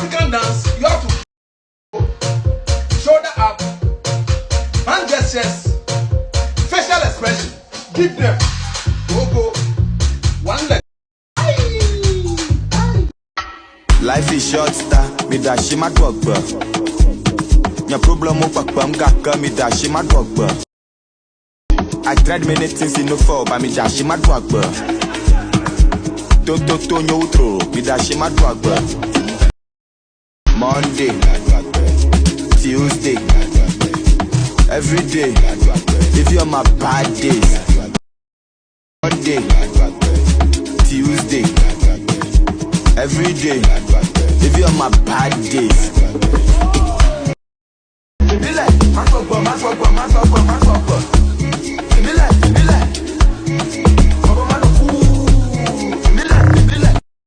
African dance, you have to shoulder up, hand gestures, facial expression. Give them. Go. One leg. Life is short, star. Me da she my dog, your problem up gaka me da she my dog, I tried many things in the fall, but me da she my dog, Don't neutral, me da she my dog, Monday, Tuesday, every day. If you're my bad days, Monday, Tuesday, every day. If you're my bad days, be like,